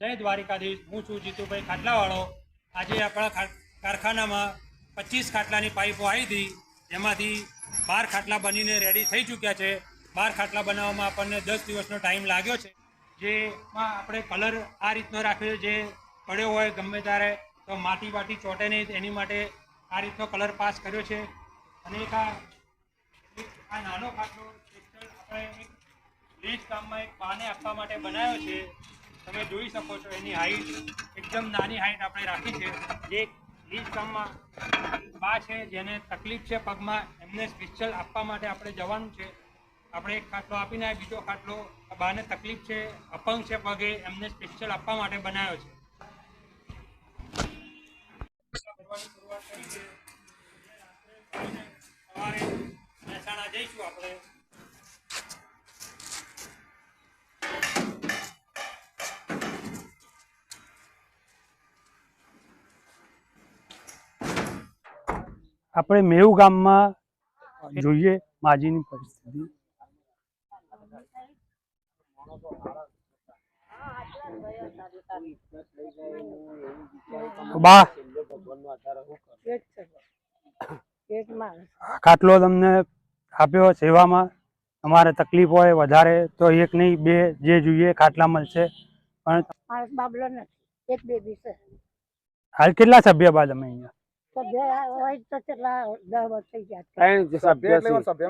જય દ્વારિકાધીશ, હું છું જીતુભાઈ ખાટલાવાળો। આજે આપણા કારખાનામાં 25 ખાટલાની પાઇપો આવી હતી, જેમાંથી 12 ખાટલા બનીને રેડી થઈ ચૂક્યા છે। 12 ખાટલા બનાવવામાં આપણને 10 દિવસનો ટાઈમ લાગ્યો છે। જેમાં આપણે કલર આ રીતનો રાખ્યો છે, જે પડ્યો હોય ગમે ત્યારે તો માટી બાટી ચોંટે નહીં, એની માટે આ રીતનો કલર પાસ કર્યો છે। અને એક આ નાનો ખાટલો આપણે એક લીઝ કામમાં એક બાને આપવા માટે બનાવ્યો છે। તમે જોઈ શકો છો, એની હાઈટ એકદમ નાની હાઈટ આપણે રાખી છે। જે લીઝ કામમાં બા છે જેને તકલીફ છે પગમાં, એમને સ્પેશિયલ આપવા માટે આપણે જવાનું છે। આપણે એક ખાટલો આપીને બીજો ખાટલો બાને તકલીફ છે, અપંગ છે પગે, એમને સ્પેશિયલ આપવા માટે બનાવ્યો છે। શરૂઆત કરી છે। સવારે મહેસાણા જઈશું આપણે। આપણે મેહુ ગામમાં જોઈએ માજીની પરિસ્થિતિ। બા ખાટલો તમને આપ્યો સેવામાં, તમારે તકલીફ હોય વધારે તો એક નહીં બે જે જોઈએ ખાટલા મળશે। પણ હાલ કેટલા સભ્ય બા તમે અહીંયા?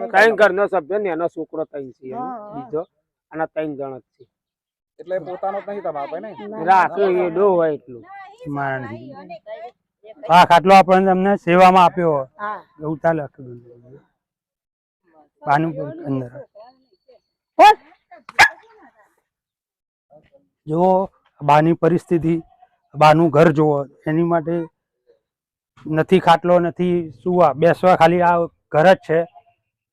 ત્રણ ઘરનો સભ્ય ને એનો છોકરો ત્રણ છે, બીજો અને 3 જણ જ છે, એટલે પોતાનો જ નહીં તમારો ને રાખ્યો એ ડો હોય એટલું મારા નથી। આ ખાટલો આપણને તમને સેવામાં આપ્યો એવું ચાલે બાનું અંદર જો બાની પરિસ્થિતિ, બાનું ઘર જુઓ, એની માટે નથી ખાટલો નથી સુવા બેસવા, ખાલી આ ઘર જ છે।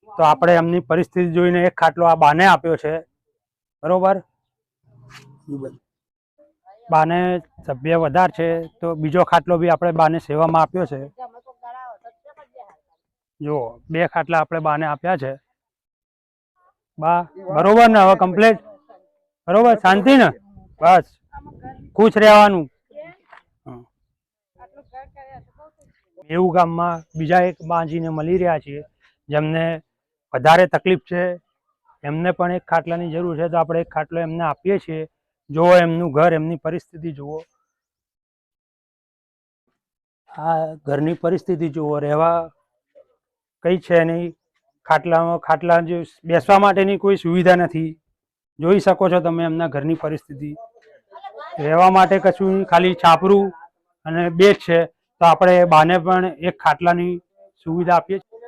તો આપણે એમની પરિસ્થિતિ જોઈને એક ખાટલો આ બાને આપ્યો છે, બરોબર। બાને સભ્ય વધારે છે તો બીજો ખાટલો બી આપણે બાને સેવામાં આપ્યો છે। જો 2 ખાટલા આપણે બાને આપ્યા છે। બા બરોબર ને? હવે કમ્પ્લીટ બરોબર, શાંતિ ને? બસ ખુશ રહેવાનું। મેહુ ગામમાં બીજા એક બાજીને મળી રહ્યા છીએ જેમને વધારે તકલીફ છે, એમને પણ એક ખાટલાની જરૂર છે, તો આપણે એક ખાટલો એમને આપીએ છીએ। જુઓ એમનું ઘર, એમની પરિસ્થિતિ જુઓ, આ ઘરની પરિસ્થિતિ જુઓ, રહેવા કઈ છે નહીં, ખાટલા જે બેસવા માટેની કોઈ સુવિધા નથી। જોઈ શકો છો તમે એમના ઘરની પરિસ્થિતિ, રહેવા માટે કશું ખાલી છાપરું અને બેડ છે। તો આપણે બાને પણ એક ખાટલાની સુવિધા આપીએ છીએ।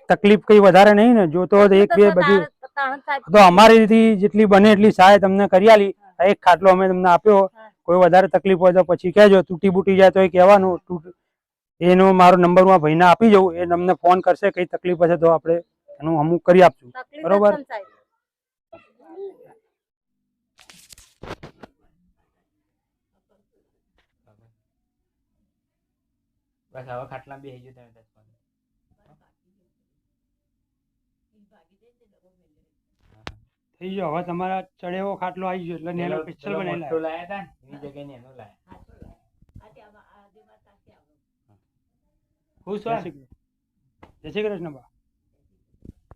તકલીફ કઈ વધારે નહીં ને? જો તો એક બે બધી તો અમારી જેટલી બને એટલી સહાય તમને કરી આલી। એક ખાટલો અમે તમને આપ્યો, કોઈ વધારે તકલીફ હોય તો પછી કહેજો, તૂટી બૂટી જાય તો એ કહેવાનું। એનો મારો નંબર હું ભાઈને આપી જઉં, એ તમને ફોન કરશે, કઈ તકલીફ હશે તો આપણે એનું અમુક કરી આપશું, બરોબર? બસ હવે ખાટલા બેસી ગયો તમે 10 થઈ ગયો। હવે તમારા ચડેવો ખાટલો આવી ગયો એટલે નેનો પિક્ચર બનાવી લાયા હતા ને એની જગ્યાએ નેનો લાયા। ખુશ હોય? જય શ્રી કૃષ્ણ બા।